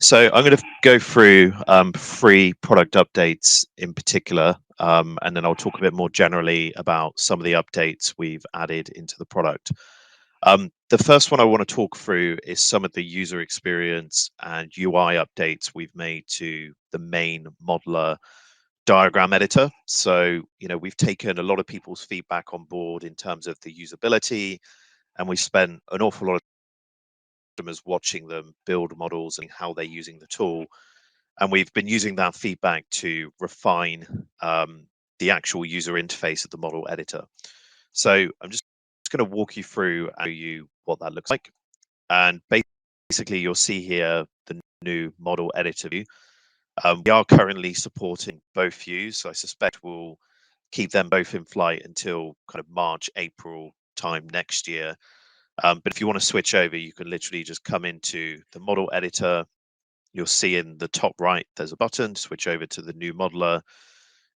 So I'm going to go through three product updates in particular, and then I'll talk a bit more generally about some of the updates we've added into the product. The first one I want to talk through is some of the user experience and UI updates we've made to the main modeler diagram editor. So, we've taken a lot of people's feedback on board in terms of the usability, and we've spent an awful lot of customers watching them build models and how they're using the tool. And we've been using that feedback to refine the actual user interface of the model editor. So I'm just going to walk you through and show you what that looks like. And basically, you'll see here the new model editor view. We are currently supporting both views, so I suspect we'll keep them both in flight until kind of March, April time next year. But if you want to switch over, you can literally just come into the model editor. You'll see in the top right, there's a button to switch over to the new modeler.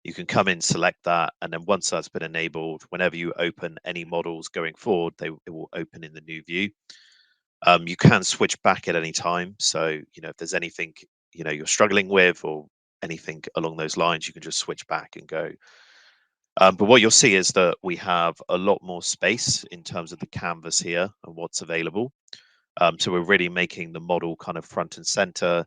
You can come in, select that, and then once that's been enabled, whenever you open any models going forward, it will open in the new view. You can switch back at any time. So, if there's anything, you're struggling with or anything along those lines, you can just switch back and go. But what you'll see is that we have a lot more space in terms of the canvas here and what's available. So we're really making the model kind of front and center.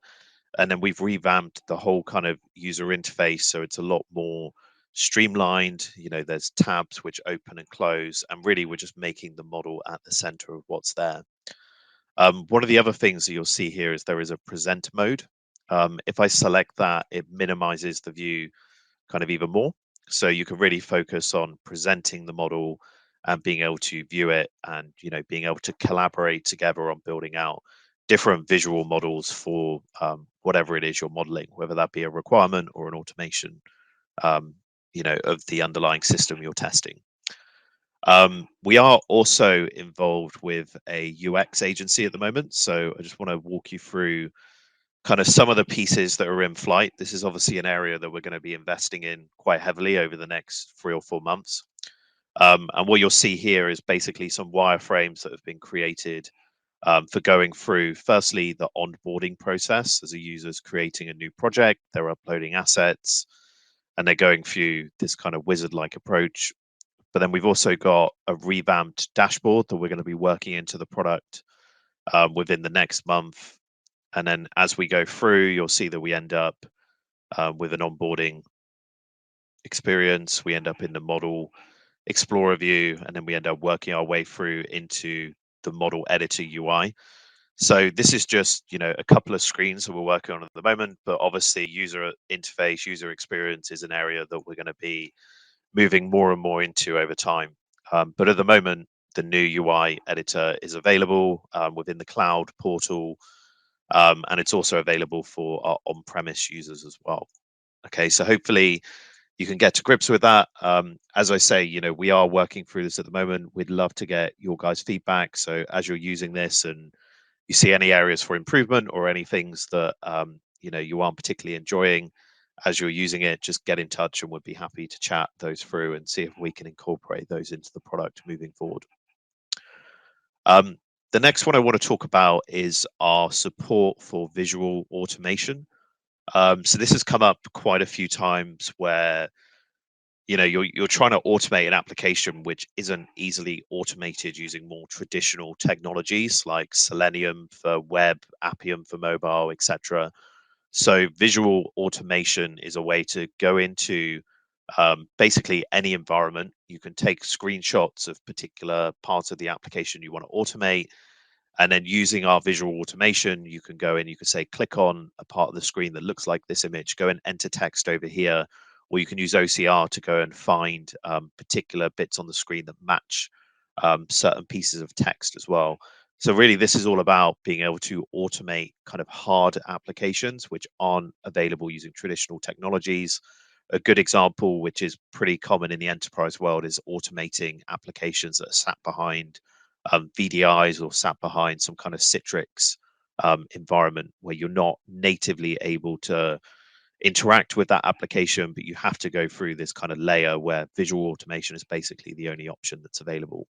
And then we've revamped the whole kind of user interface. So it's a lot more streamlined. There's tabs which open and close. And really, we're just making the model at the center of what's there. One of the other things that you'll see here is there is a presenter mode. If I select that, it minimizes the view kind of even more. So you can really focus on presenting the model and being able to view it and being able to collaborate together on building out different visual models for whatever it is you're modeling, whether that be a requirement or an automation um, of the underlying system you're testing. We are also involved with a UX agency at the moment, so I just want to walk you through kind of some of the pieces that are in flight. This is obviously an area that we're going to be investing in quite heavily over the next 3 or 4 months. And what you'll see here is basically some wireframes that have been created for going through, firstly, the onboarding process as a user's creating a new project, they're uploading assets, and they're going through this kind of wizard-like approach. But then we've also got a revamped dashboard that we're going to be working into the product within the next month. And then as we go through, you'll see that we end up with an onboarding experience. We end up in the model explorer view, and then we end up working our way through into the model editor UI. So this is just, a couple of screens that we're working on at the moment, but obviously user interface, user experience is an area that we're going to be moving more and more into over time. But at the moment, the new UI editor is available within the cloud portal, and it's also available for our on-premise users as well. Okay, so hopefully you can get to grips with that. As I say, we are working through this at the moment. We'd love to get your guys' feedback. So as you're using this and you see any areas for improvement or any things that you aren't particularly enjoying as you're using it, just get in touch and we'd be happy to chat those through and see if we can incorporate those into the product moving forward. The next one I want to talk about is our support for visual automation. So this has come up quite a few times where you're trying to automate an application which isn't easily automated using more traditional technologies like Selenium for web, Appium for mobile, etc. So visual automation is a way to go into basically any environment. You can take screenshots of particular parts of the application you want to automate, and then using our visual automation, you can go in, you can say, click on a part of the screen that looks like this image, go and enter text over here, or you can use OCR to go and find particular bits on the screen that match certain pieces of text as well. So really, this is all about being able to automate kind of hard applications which aren't available using traditional technologies. A good example, which is pretty common in the enterprise world, is automating applications that are sat behind VDIs or sat behind some kind of Citrix environment where you're not natively able to interact with that application, but you have to go through this kind of layer where visual automation is basically the only option that's available.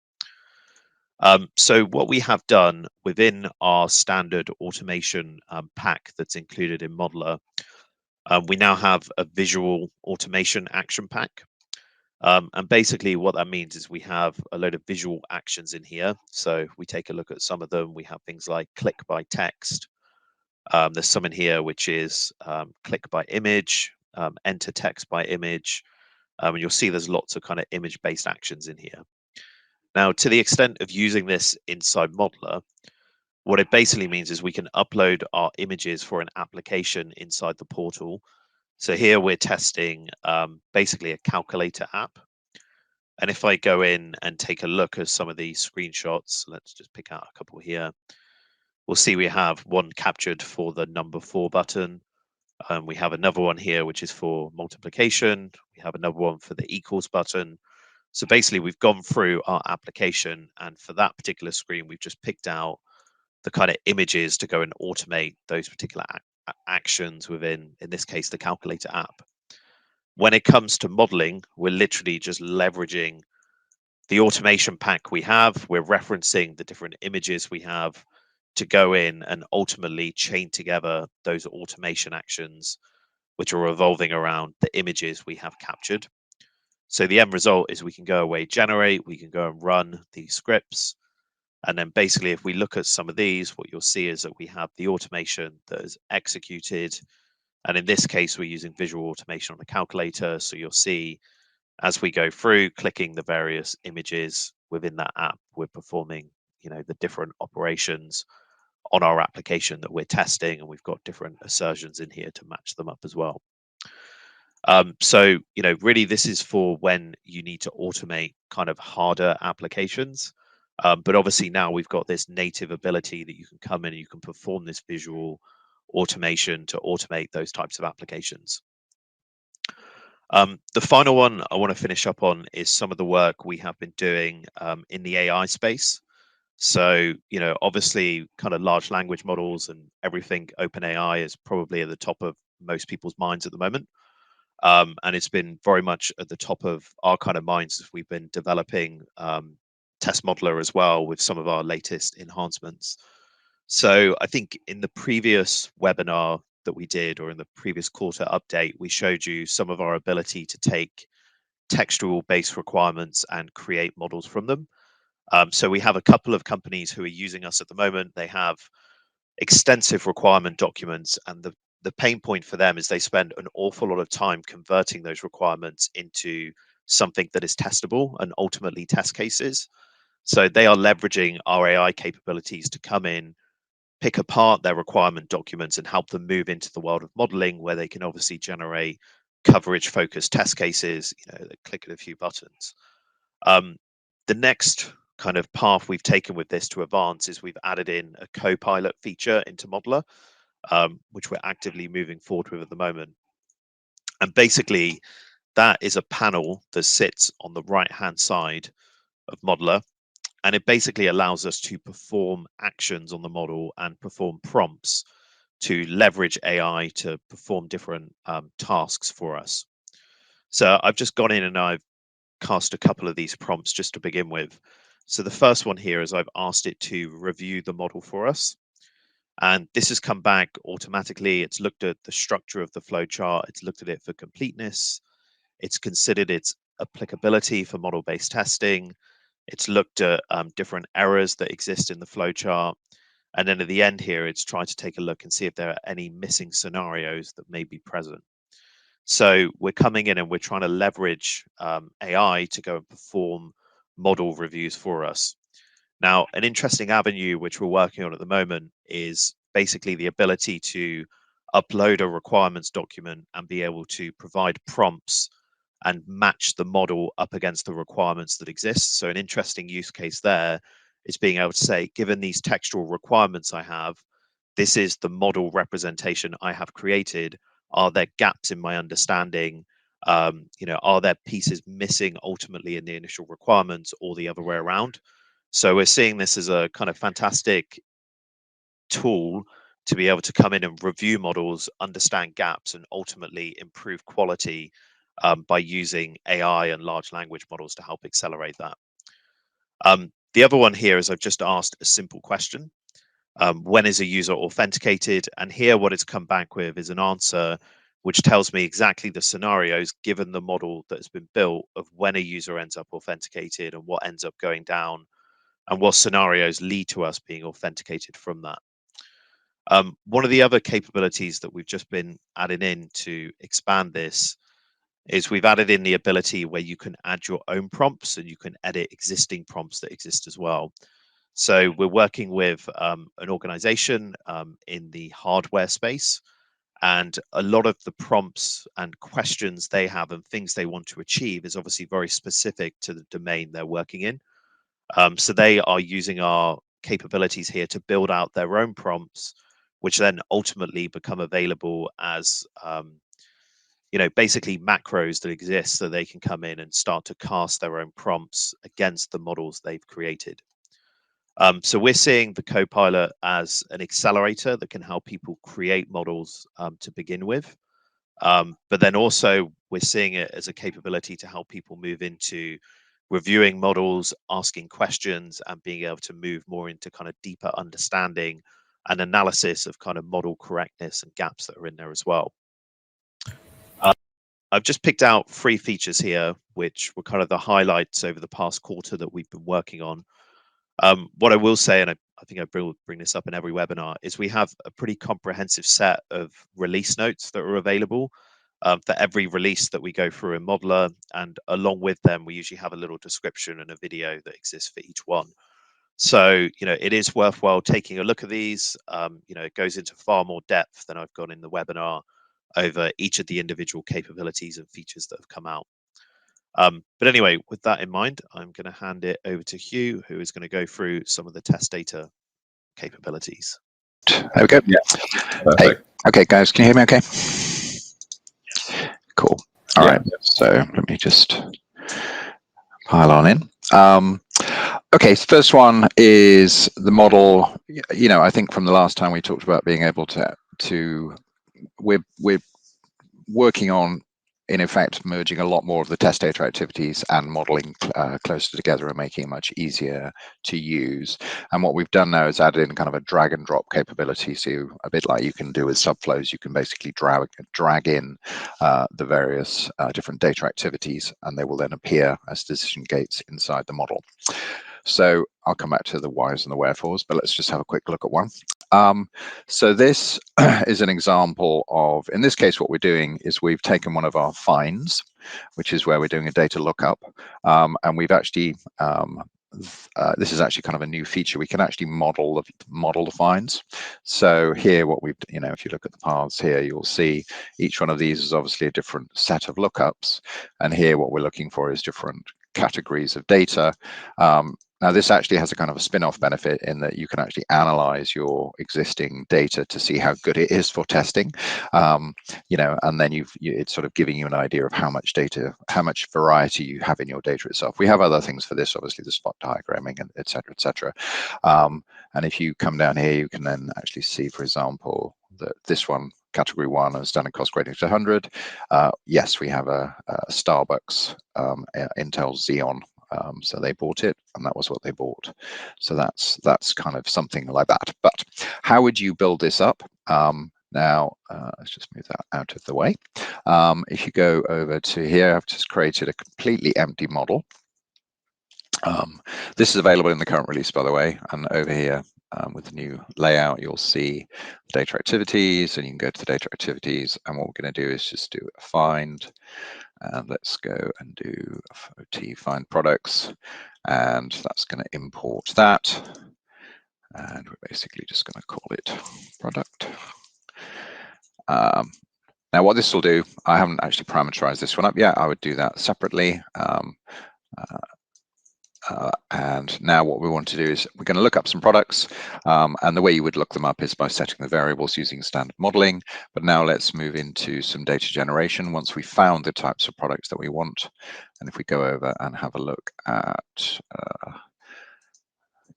So what we have done within our standard automation pack that's included in Modeler, we now have a visual automation action pack. And basically what that means is we have a load of visual actions in here. So we take a look at some of them. We have things like click by text. There's some in here which is click by image, enter text by image. And you'll see there's lots of kind of image-based actions in here. Now, to the extent of using this inside Modeler, what it basically means is we can upload our images for an application inside the portal. So here we're testing basically a calculator app. And if I go in and take a look at some of these screenshots, let's just pick out a couple here. We'll see we have one captured for the number 4 button. We have another one here, which is for multiplication. We have another one for the equals button. So basically, we've gone through our application, and for that particular screen, we've just picked out the kind of images to go and automate those particular actions within, in this case, the calculator app. When it comes to modeling, we're literally just leveraging the automation pack we have. We're referencing the different images we have to go in and ultimately chain together those automation actions, which are revolving around the images we have captured. So the end result is we can go away, generate, we can go and run these scripts. And then basically, if we look at some of these, what you'll see is that we have the automation that is executed. And in this case, we're using visual automation on the calculator. So you'll see as we go through clicking the various images within that app, we're performing, the different operations on our application that we're testing. And we've got different assertions in here to match them up as well. So, really this is for when you need to automate kind of harder applications. But obviously now we've got this native ability that you can come in and you can perform this visual automation to automate those types of applications. The final one I want to finish up on is some of the work we have been doing in the AI space. So, obviously kind of large language models and everything OpenAI is probably at the top of most people's minds at the moment. And it's been very much at the top of our kind of minds as we've been developing Test Modeler as well with some of our latest enhancements. So I think in the previous webinar that we did, or in the previous quarter update, we showed you some of our ability to take textual based requirements and create models from them. So we have a couple of companies who are using us at the moment. They have extensive requirement documents, and the pain point for them is they spend an awful lot of time converting those requirements into something that is testable and ultimately test cases. So they are leveraging our AI capabilities to come in, pick apart their requirement documents and help them move into the world of modeling, where they can obviously generate coverage focused test cases, click at a few buttons. The next kind of path we've taken with this to advance is we've added in a co-pilot feature into Modeler, which we're actively moving forward with at the moment. And basically, that is a panel that sits on the right-hand side of Modeler, and it basically allows us to perform actions on the model and perform prompts to leverage AI to perform different tasks for us. So I've just gone in and I've cast a couple of these prompts just to begin with. So the first one here is I've asked it to review the model for us. And this has come back automatically. It's looked at the structure of the flowchart. It's looked at it for completeness. It's considered its applicability for model-based testing. It's looked at different errors that exist in the flowchart. And then at the end here, it's trying to take a look and see if there are any missing scenarios that may be present. So we're coming in and we're trying to leverage AI to go and perform model reviews for us. Now, an interesting avenue which we're working on at the moment is basically the ability to upload a requirements document and be able to provide prompts and match the model up against the requirements that exist. So an interesting use case there is being able to say, given these textual requirements I have, this is the model representation I have created. Are there gaps in my understanding? Are there pieces missing ultimately in the initial requirements or the other way around? So we're seeing this as a kind of fantastic tool to be able to come in and review models, understand gaps, and ultimately improve quality by using AI and large language models to help accelerate that. The other one here is I've just asked a simple question. When is a user authenticated? And here what it's come back with is an answer which tells me exactly the scenarios given the model that has been built of when a user ends up authenticated and what ends up going down and what scenarios lead to us being authenticated from that. One of the other capabilities that we've just been adding in to expand this is we've added in the ability where you can add your own prompts and you can edit existing prompts that exist as well. So we're working with an organization in the hardware space, and a lot of the prompts and questions they have and things they want to achieve is obviously very specific to the domain they're working in. So they are using our capabilities here to build out their own prompts, which then ultimately become available as basically macros that exist, so they can come in and start to cast their own prompts against the models they've created. So we're seeing the Copilot as an accelerator that can help people create models to begin with. But then also we're seeing it as a capability to help people move into reviewing models, asking questions, and being able to move more into kind of deeper understanding and analysis of kind of model correctness and gaps that are in there as well. I've just picked out 3 features here, which were kind of the highlights over the past quarter that we've been working on. What I will say, and I think I bring this up in every webinar, is we have a pretty comprehensive set of release notes that are available for every release that we go through in Modeler, and along with them, we usually have a little description and a video that exists for each one. So, it is worthwhile taking a look at these. It goes into far more depth than I've gone in the webinar over each of the individual capabilities and features that have come out. But anyway, with that in mind, I'm going to hand it over to Hugh, who is going to go through some of the test data capabilities. There we go. Yeah. Hey. Okay, guys, can you hear me okay? Cool. All right. So let me just pile on in. Okay, so first one is the model. I think from the last time we talked about being able to we're working on, in effect, merging a lot more of the test data activities and modeling closer together and making it much easier to use. And what we've done now is added in kind of a drag and drop capability. So a bit like you can do with subflows, you can basically drag in the various different data activities, and they will then appear as decision gates inside the model. So I'll come back to the whys and the wherefores, but let's just have a quick look at one. So this is an example of, in this case, what we're doing is we've taken one of our finds, which is where we're doing a data lookup, and we've actually, this is actually kind of a new feature. We can actually model the finds. So here, what we've, if you look at the paths here, you'll see each one of these is obviously a different set of lookups, and here what we're looking for is different categories of data. Now, this actually has a kind of a spin-off benefit in that you can actually analyze your existing data to see how good it is for testing, and then it's sort of giving you an idea of how much data, how much variety you have in your data itself. We have other things for this, obviously the spot diagramming, and et cetera, et cetera. And if you come down here, you can then actually see, for example, that this one, category 1, has done a cost grading to 100. Yes, we have a Starbucks Intel Xeon. So they bought it, and that was what they bought. So that's kind of something like that. But how would you build this up? Now, let's just move that out of the way. If you go over to here, I've just created a completely empty model. This is available in the current release, by the way, and over here with the new layout, you'll see the data activities, and you can go to the data activities, and what we're going to do is just do a find. And let's go and do FOT find products, and that's going to import that. And we're basically just going to call it product. Now, what this will do, I haven't actually parameterized this one up yet. I would do that separately. And now what we want to do is we're going to look up some products, and the way you would look them up is by setting the variables using standard modeling. But now let's move into some data generation once we found the types of products that we want. And if we go over and have a look at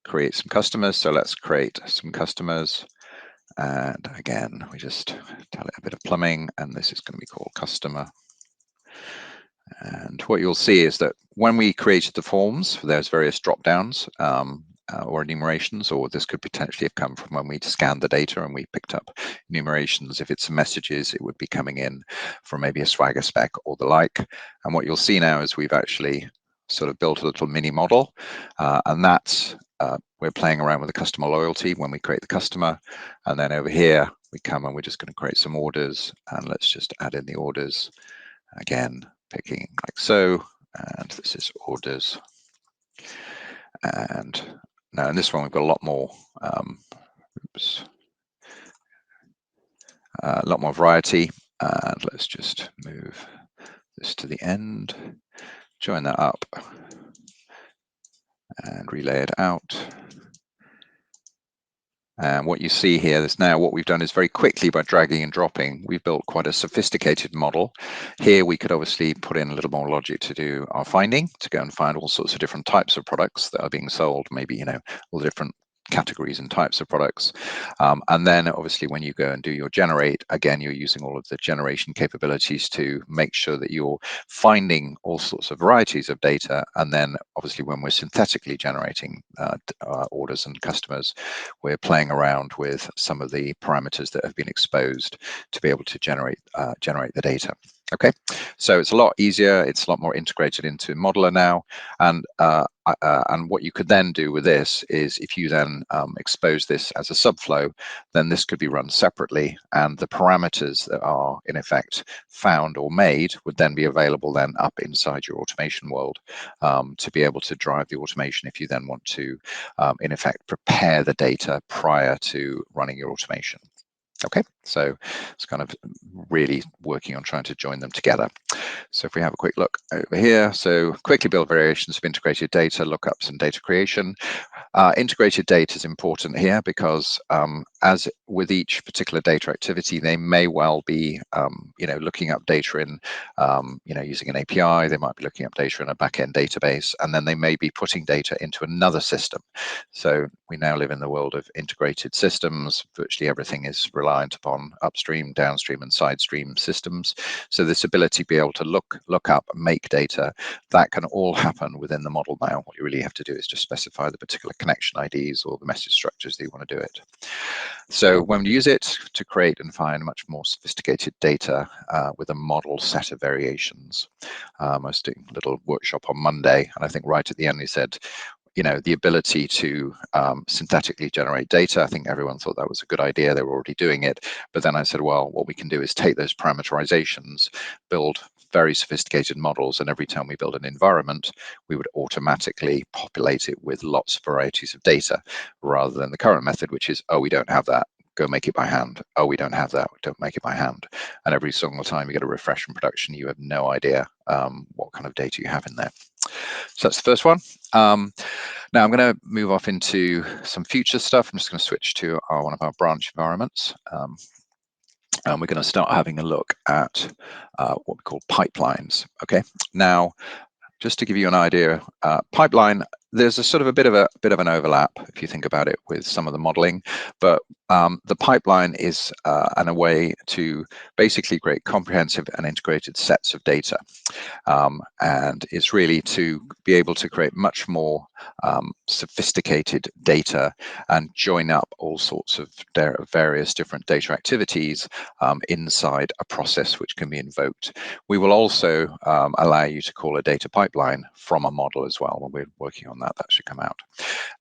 create some customers, so let's create some customers. And again, we just tell it a bit of plumbing, and this is going to be called customer. And what you'll see is that when we created the forms, there's various drop downs or enumerations, or this could potentially have come from when we scanned the data and we picked up enumerations. If it's messages, it would be coming in from maybe a Swagger spec or the like. And what you'll see now is we've actually sort of built a little mini model, and that's we're playing around with the customer loyalty when we create the customer. And then over here we come and we're just going to create some orders, and let's just add in the orders again, picking like so, and this is orders. And now in this one we've got a lot more a lot more variety, and let's just move this to the end, join that up and relay it out. And what you see here is now what we've done is very quickly, by dragging and dropping, we've built quite a sophisticated model. Here we could obviously put in a little more logic to do our finding, to go and find all sorts of different types of products that are being sold, maybe, you know, all the different categories and types of products. And then obviously when you go and do your generate, again, you're using all of the generation capabilities to make sure that you're finding all sorts of varieties of data. And then obviously when we're synthetically generating orders and customers, we're playing around with some of the parameters that have been exposed to be able to generate the data. Okay, so it's a lot easier, it's a lot more integrated into Modeler now, and what you could then do with this is, if you then expose this as a subflow, then this could be run separately, and the parameters that are in effect found or made would then be available then up inside your automation world to be able to drive the automation if you then want to in effect prepare the data prior to running your automation. Okay, so it's kind of really working on trying to join them together. So if we have a quick look over here, so quickly build variations of integrated data, lookups and data creation. Integrated data is important here because as with each particular data activity, they may well be you know, looking up data in you know, using an API, they might be looking up data in a backend database, and then they may be putting data into another system. So we now live in the world of integrated systems. Virtually everything is reliant upon upstream, downstream and side stream systems. So this ability to be able to look up, make data, that can all happen within the model now. What you really have to do is just specify the particular connection IDs or the message structures that you want to do it. So when we use it to create and find much more sophisticated data with a model set of variations. I was doing a little workshop on Monday, and I think right at the end he said, you know, the ability to synthetically generate data. I think everyone thought that was a good idea. They were already doing it. But then I said, well, what we can do is take those parameterizations, build very sophisticated models, and every time we build an environment, we would automatically populate it with lots of varieties of data, rather than the current method, which is, oh, we don't have that, go make it by hand. Oh, we don't have that, don't make it by hand. And every single time you get a refresh in production, you have no idea what kind of data you have in there. So that's the first one. Now I'm going to move off into some future stuff. I'm just going to switch to one of our branch environments. And we're going to start having a look at what we call pipelines. Okay, now just to give you an idea, pipeline, there's a sort of a bit of an overlap if you think about it with some of the modeling, but the pipeline is a way to basically create comprehensive and integrated sets of data, and it's really to be able to create much more sophisticated data and join up all sorts of various different data activities inside a process which can be invoked. We will also allow you to call a data pipeline from a model as well. When we're working on that should come out.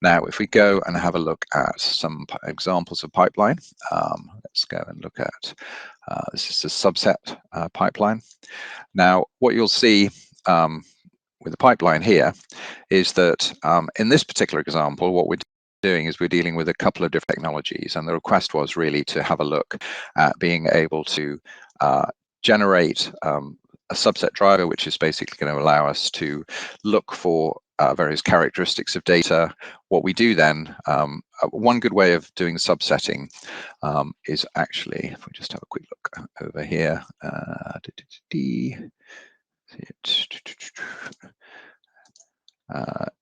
Now, if we go and have a look at some examples of pipeline, let's go and look at this is a subset pipeline. Now, what you'll see with the pipeline here is that in this particular example, what we're doing is we're dealing with a couple of different technologies, and the request was really to have a look at being able to generate a subset driver, which is basically going to allow us to look for various characteristics of data. What we do then, one good way of doing subsetting is actually, if we just have a quick look over here,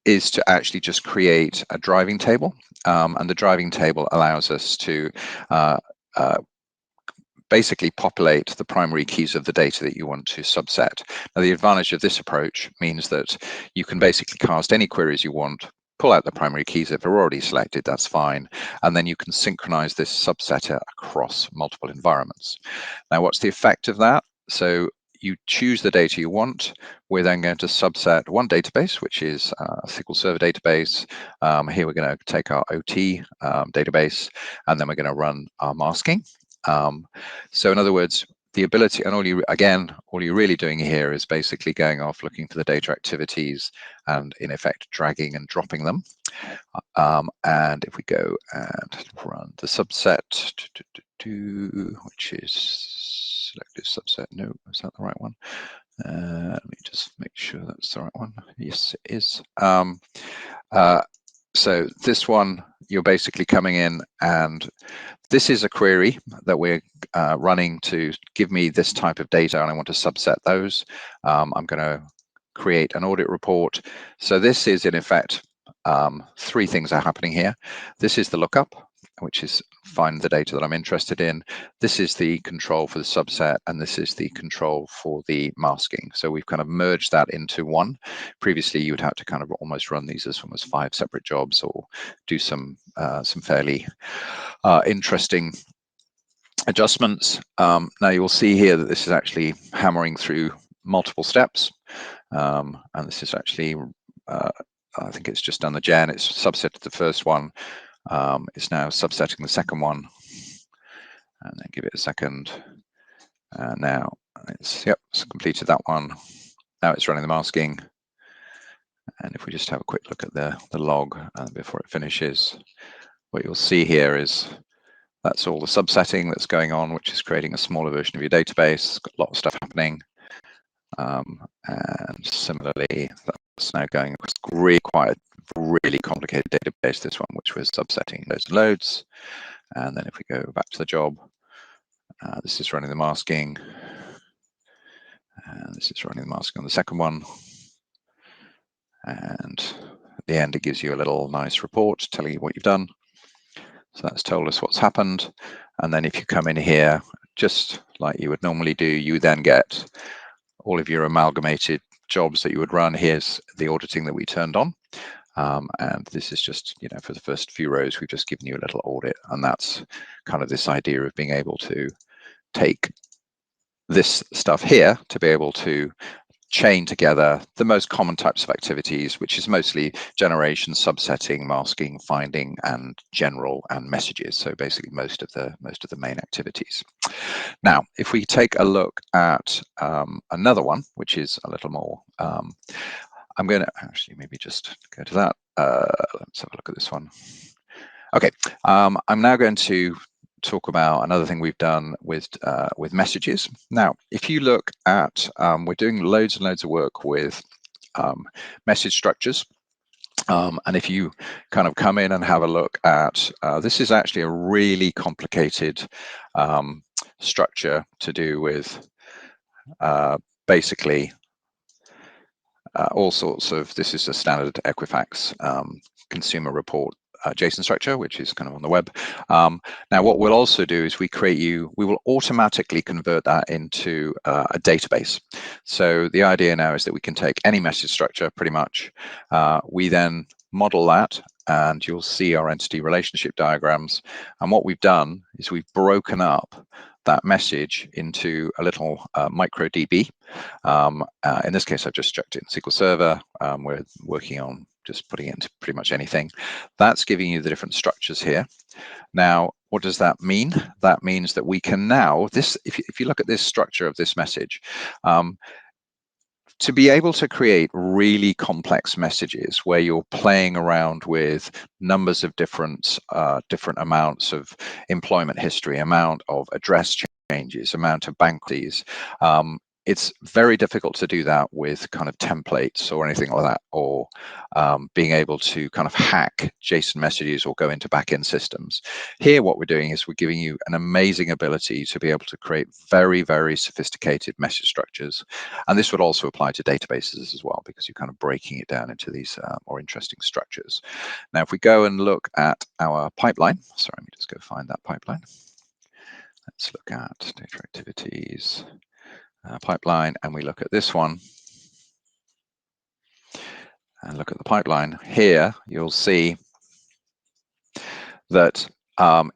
is to actually just create a driving table, and the driving table allows us to basically populate the primary keys of the data that you want to subset. Now, the advantage of this approach means that you can basically cast any queries you want, pull out the primary keys. If they're already selected, that's fine. And then you can synchronize this subsetter across multiple environments. Now, what's the effect of that? So you choose the data you want. We're then going to subset one database, which is a SQL Server database. Here we're going to take our OT database, and then we're going to run our masking. So in other words, the ability, and all you're really doing here is basically going off looking for the data activities and in effect dragging and dropping them. And if we go and run the subset, which is selected subset, no, is that the right one? Let me just make sure that's the right one. Yes, it is. So this one, you're basically coming in, and this is a query that we're running to give me this type of data, and I want to subset those. I'm going to create an audit report. So this is in effect, three things are happening here. This is the lookup, which is find the data that I'm interested in. This is the control for the subset, and this is the control for the masking. So we've kind of merged that into one. Previously, you would have to kind of almost run these as almost 5 separate jobs, or do some fairly interesting adjustments. Now you'll see here that this is actually hammering through multiple steps, and this is actually I think it's just done the gen. It's subsetted the first one. It's now subsetting the second one, and then give it a second. Now it's completed that one. Now it's running the masking. And if we just have a quick look at the log before it finishes, what you'll see here is that's all the subsetting that's going on, which is creating a smaller version of your database. It's got a lot of stuff happening. And similarly, that's now going across quite a really complicated database, this one, which was subsetting loads and loads. And then if we go back to the job, this is running the masking. And this is running the masking on the second one. And at the end, it gives you a little nice report telling you what you've done. So that's told us what's happened. And then if you come in here, just like you would normally do, you then get all of your amalgamated jobs that you would run. Here's the auditing that we turned on. And this is just, for the first few rows, we've just given you a little audit. And that's kind of this idea of being able to take this stuff here to be able to chain together the most common types of activities, which is mostly generation, subsetting, masking, finding, and general and messages. So basically most of the main activities. Now, if we take a look at another one, which is a little more, I'm going to actually maybe just go to that. Let's have a look at this one. Okay, I'm now going to talk about another thing we've done with messages. Now, if you look at, we're doing loads and loads of work with message structures. And if you kind of come in and have a look at, this is actually a really complicated structure to do with basically all sorts of, this is a standard Equifax consumer report JSON structure, which is kind of on the web. Now, what we'll also do is we will automatically convert that into a database. So the idea now is that we can take any message structure pretty much. We then model that, and you'll see our entity relationship diagrams. And what we've done is we've broken up that message into a little micro DB. In this case, I've just struck it in SQL Server. We're working on just putting it into pretty much anything. That's giving you the different structures here. Now, what does that mean? That means that we can now, if you look at this structure of this message, to be able to create really complex messages where you're playing around with numbers of different amounts of employment history, amount of address changes, amount of bank fees, it's very difficult to do that with kind of templates or anything like that, or being able to kind of hack JSON messages or go into backend systems. Here, what we're doing is we're giving you an amazing ability to be able to create very, very sophisticated message structures. And this would also apply to databases as well, because you're kind of breaking it down into these more interesting structures. Now, if we go and look at our pipeline, sorry, let me just go find that pipeline. let's look at data activities pipeline, and we look at this one and look at the pipeline here, you'll see that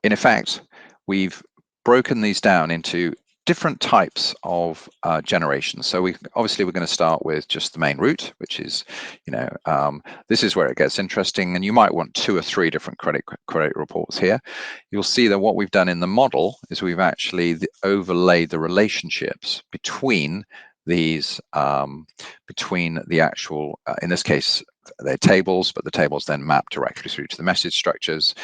in effect we've broken these down into different types of generations. So we're going to start with just the main route, which is, this is where it gets interesting, and you might want 2 or 3 different credit reports here. You'll see that what we've done in the model is we've actually overlaid the relationships between these, between the actual, in this case, they're tables, but the tables then map directly through to the message structures.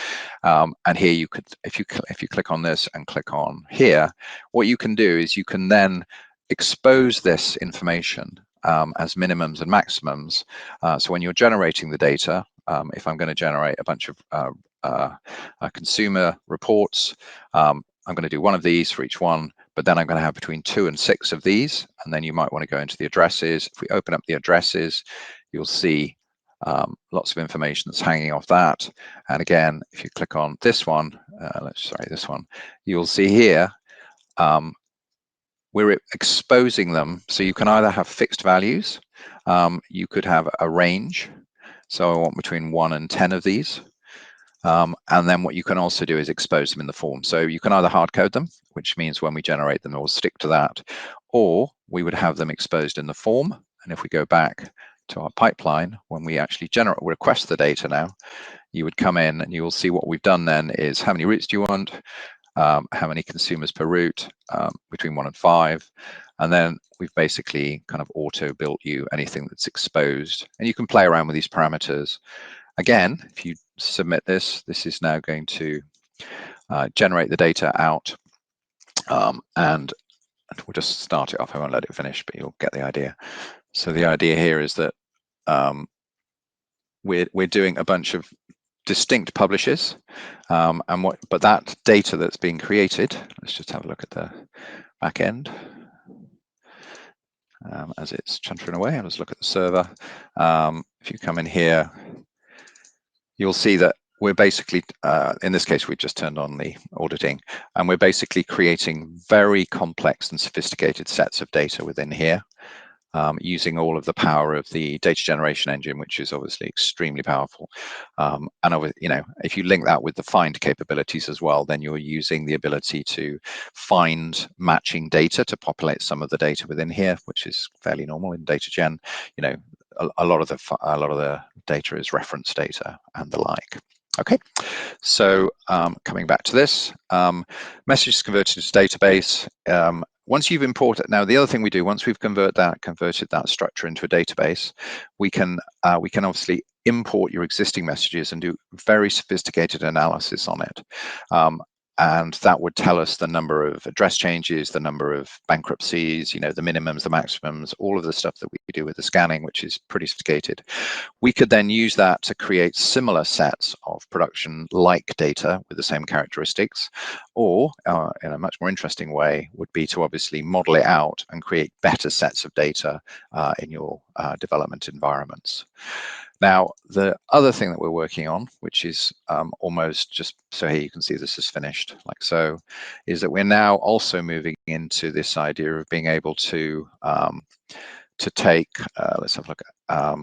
And here you could, if you click on this and click on here, what you can do is you can then expose this information as minimums and maximums. So when you're generating the data, if I'm going to generate a bunch of consumer reports, I'm going to do 1 of these for each one, but then I'm going to have between 2 and 6 of these, and then you might want to go into the addresses. If we open up the addresses, you'll see lots of information that's hanging off that. And again, if you click on this one, this one, you'll see here we're exposing them. So you can either have fixed values, you could have a range. So I want between 1 and 10 of these. And then what you can also do is expose them in the form. So you can either hard code them, which means when we generate them, we'll stick to that, or we would have them exposed in the form. And if we go back to our pipeline, when we actually request the data now, you would come in and you will see what we've done then is how many routes do you want, how many consumers per route, between 1 and 5, and then we've basically kind of auto built you anything that's exposed, and you can play around with these parameters. Again, if you submit this is now going to generate the data out, and we'll just start it off. I won't let it finish, but you'll get the idea. So the idea here is that we're doing a bunch of distinct publishes, but that data that's being created, let's just have a look at the back end as it's chuntering away. I'll just look at the server. If you come in here, you'll see that we're basically, in this case, we just turned on the auditing, and we're basically creating very complex and sophisticated sets of data within here, using all of the power of the data generation engine, which is obviously extremely powerful. And if you link that with the find capabilities as well, then you're using the ability to find matching data to populate some of the data within here, which is fairly normal in data gen. A lot of the data is reference data and the like. Okay, so coming back to this, messages converted to database. Once you've imported, now the other thing we do, once we've converted that structure into a database, we can obviously import your existing messages and do very sophisticated analysis on it. And that would tell us the number of address changes, the number of bankruptcies, the minimums, the maximums, all of the stuff that we do with the scanning, which is pretty sophisticated. We could then use that to create similar sets of production-like data with the same characteristics, or in a much more interesting way would be to obviously model it out and create better sets of data in your development environments. Now, the other thing that we're working on, which is almost just, so here you can see this is finished, like so, is that we're now also moving into this idea of being able to take, let's have a look at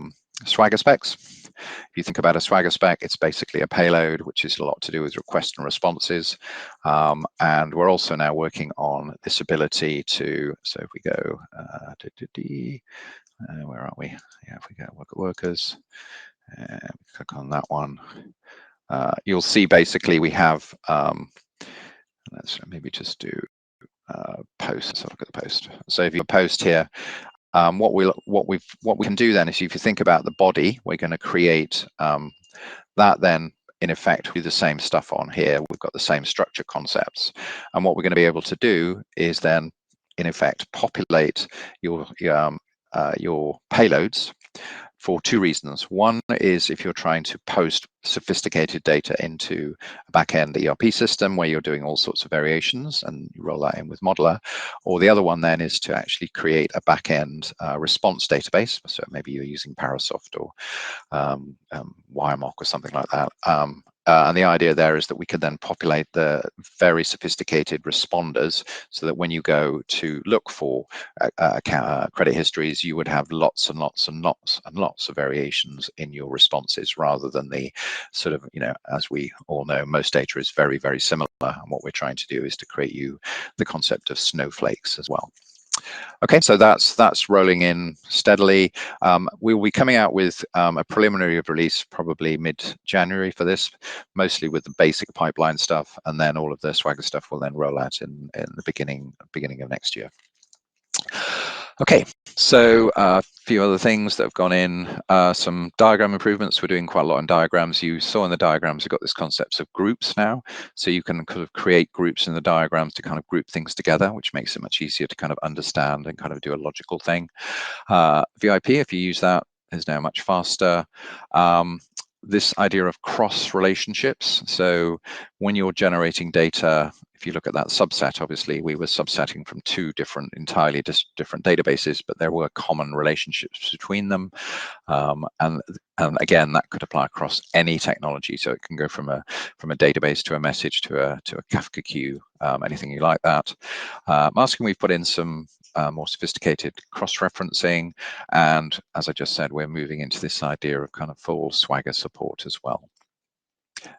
Swagger specs. If you think about a Swagger spec, it's basically a payload, which is a lot to do with requests and responses. And we're also now working on this ability to, so if we go, where are we? Yeah, if we go look at workers, click on that one, you'll see basically we have, let's maybe just do post. Let's look at the post. So if you post here, what we can do then is, if you think about the body, we're going to create that then in effect with the same stuff on here. We've got the same structure concepts, and what we're going to be able to do is then in effect populate your payloads for 2 reasons. One is if you're trying to post sophisticated data into a back-end ERP system where you're doing all sorts of variations and you roll that in with Modeler, or the other one then is to actually create a back-end response database. So maybe you're using Parasoft or WireMock or something like that. And the idea there is that we could then populate the very sophisticated responders so that when you go to look for credit histories, you would have lots and lots and lots and lots of variations in your responses, rather than the sort of, as we all know, most data is very, very similar. And what we're trying to do is to create you the concept of snowflakes as well. Okay, so that's rolling in steadily. We'll be coming out with a preliminary release probably mid-January for this, mostly with the basic pipeline stuff, and then all of the Swagger stuff will then roll out in the beginning of next year. Okay, so a few other things that have gone in, some diagram improvements. We're doing quite a lot in diagrams. You saw in the diagrams, we've got this concept of groups now. So you can kind of create groups in the diagrams to kind of group things together, which makes it much easier to kind of understand and kind of do a logical thing. VIP, if you use that, is now much faster. This idea of cross relationships. So when you're generating data, if you look at that subset, obviously we were subsetting from two entirely different databases, but there were common relationships between them. And again, that could apply across any technology. So it can go from a database to a message to a Kafka queue, anything you like that. Masking, we've put in some more sophisticated cross-referencing, and as I just said, we're moving into this idea of kind of full Swagger support as well.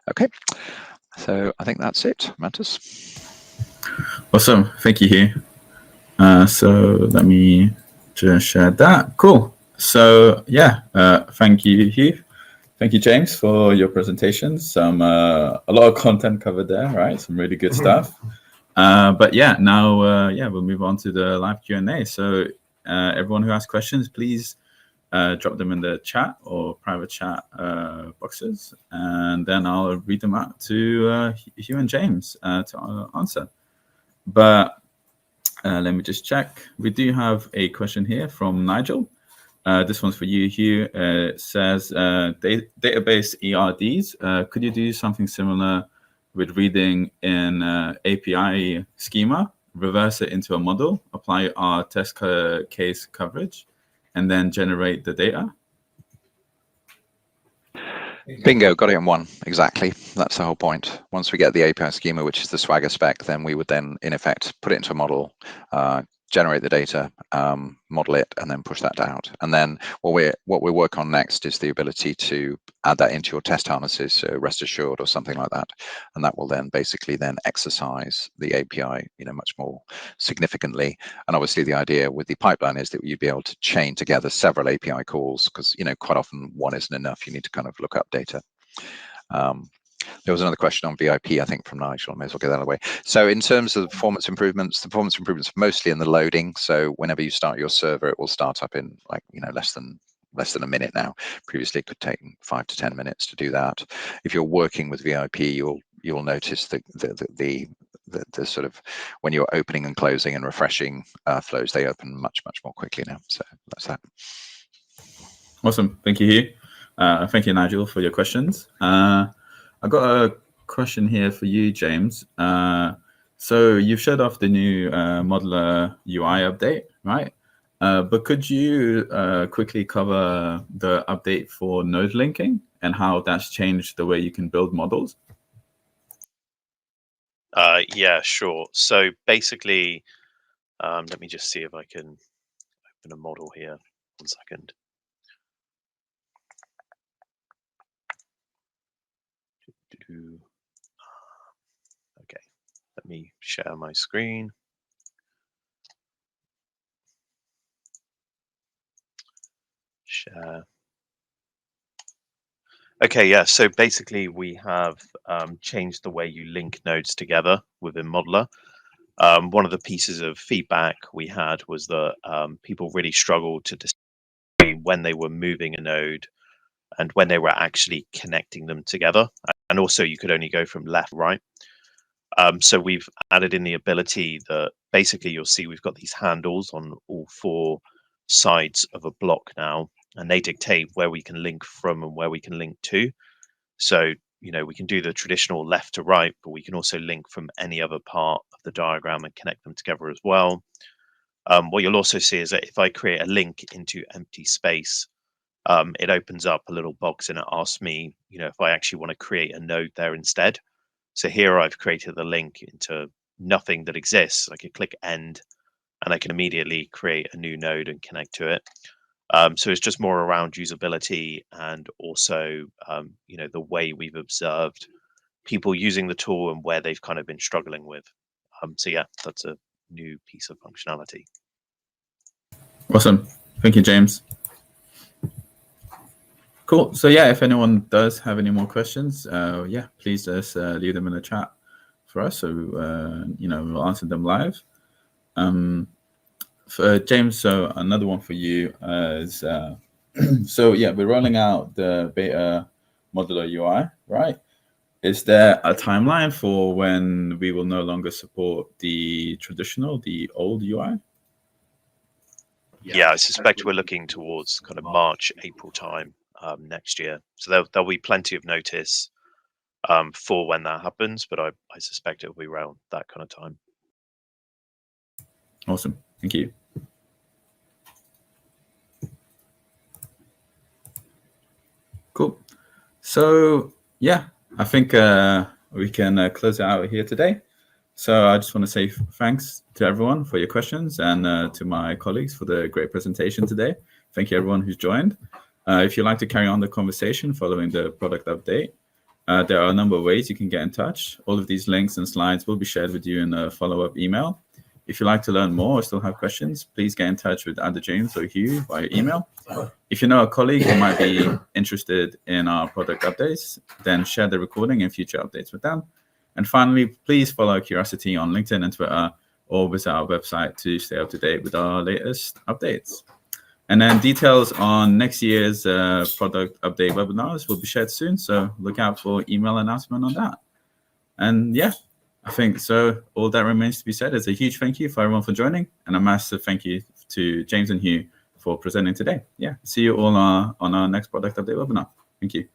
Okay, so I think that's it, Mantas. Awesome, thank you, Hugh. So let me just share that. Cool. So yeah, thank you, Hugh. Thank you, James, for your presentations. A lot of content covered there, right? Some really good stuff. But yeah, now we'll move on to the live Q&A. So everyone who has questions, please drop them in the chat or private chat boxes, and then I'll read them out to Hugh and James to answer. But let me just check. We do have a question here from Nigel. This one's for you, Hugh. It says, database ERDs, could you do something similar with reading in API schema, reverse it into a model, apply our test case coverage, and then generate the data? Bingo, got it in one. Exactly. That's the whole point. Once we get the API schema, which is the Swagger spec, then we would then, in effect, put it into a model, generate the data, model it, and then push that out. And then what we work on next is the ability to add that into your test harnesses, so Rest Assured or something like that. And that will then basically then exercise the API, much more significantly. And obviously the idea with the pipeline is that you'd be able to chain together several API calls, because, quite often one isn't enough. You need to kind of look up data. There was another question on VIP, I think, from Nigel. I may as well get that out of the way. So in terms of performance improvements, the performance improvements are mostly in the loading. So whenever you start your server, it will start up in less than a minute now. Previously, it could take 5 to 10 minutes to do that. If you're working with VIP, you'll notice the sort of, when you're opening and closing and refreshing flows, they open much more quickly now. So that's that. Awesome, thank you, Hugh. Thank you, Nigel, for your questions. I've got a question here for you, James. So you've showed off the new modular UI update, right? But could you quickly cover the update for node linking and how that's changed the way you can build models? Yeah, sure. So basically, let me just see if I can open a model here. 1 second. Okay, let me share my screen. Share. Okay, yeah, so basically we have changed the way you link nodes together within Modeler. One of the pieces of feedback we had was that people really struggled to distinguish when they were moving a node and when they were actually connecting them together. And also you could only go from left to right. So we've added in the ability that basically you'll see we've got these handles on all 4 sides of a block now, and they dictate where we can link from and where we can link to. So, we can do the traditional left to right, but we can also link from any other part of the diagram and connect them together as well. What you'll also see is that if I create a link into empty space, it opens up a little box and it asks me, if I actually want to create a node there instead. So here I've created the link into nothing that exists. I can click end and I can immediately create a new node and connect to it. So it's just more around usability and also, the way we've observed people using the tool and where they've kind of been struggling with. So yeah, that's a new piece of functionality. Awesome. Thank you, James. Cool. So yeah, if anyone does have any more questions, yeah, please just leave them in the chat for us. So, we'll answer them live. For James, so another one for you is, so yeah, we're rolling out the beta modular UI, right? Is there a timeline for when we will no longer support the old UI? Yeah, I suspect we're looking towards kind of March, April time next year. So there'll be plenty of notice for when that happens, but I suspect it'll be around that kind of time. Awesome. Thank you. Cool. So yeah, I think we can close it out here today. So I just want to say thanks to everyone for your questions and to my colleagues for the great presentation today. Thank you everyone who's joined. If you'd like to carry on the conversation following the product update, there are a number of ways you can get in touch. All of these links and slides will be shared with you in a follow-up email. If you'd like to learn more or still have questions, please get in touch with either James or Hugh via email. If you know a colleague who might be interested in our product updates, then share the recording and future updates with them. And finally, please follow Curiosity on LinkedIn and Twitter or visit our website to stay up to date with our latest updates. And then details on next year's product update webinars will be shared soon. So look out for email announcement on that. And yeah, I think so. All that remains to be said is a huge thank you for everyone for joining, and a massive thank you to James and Hugh for presenting today. Yeah, see you all on our next product update webinar. Thank you.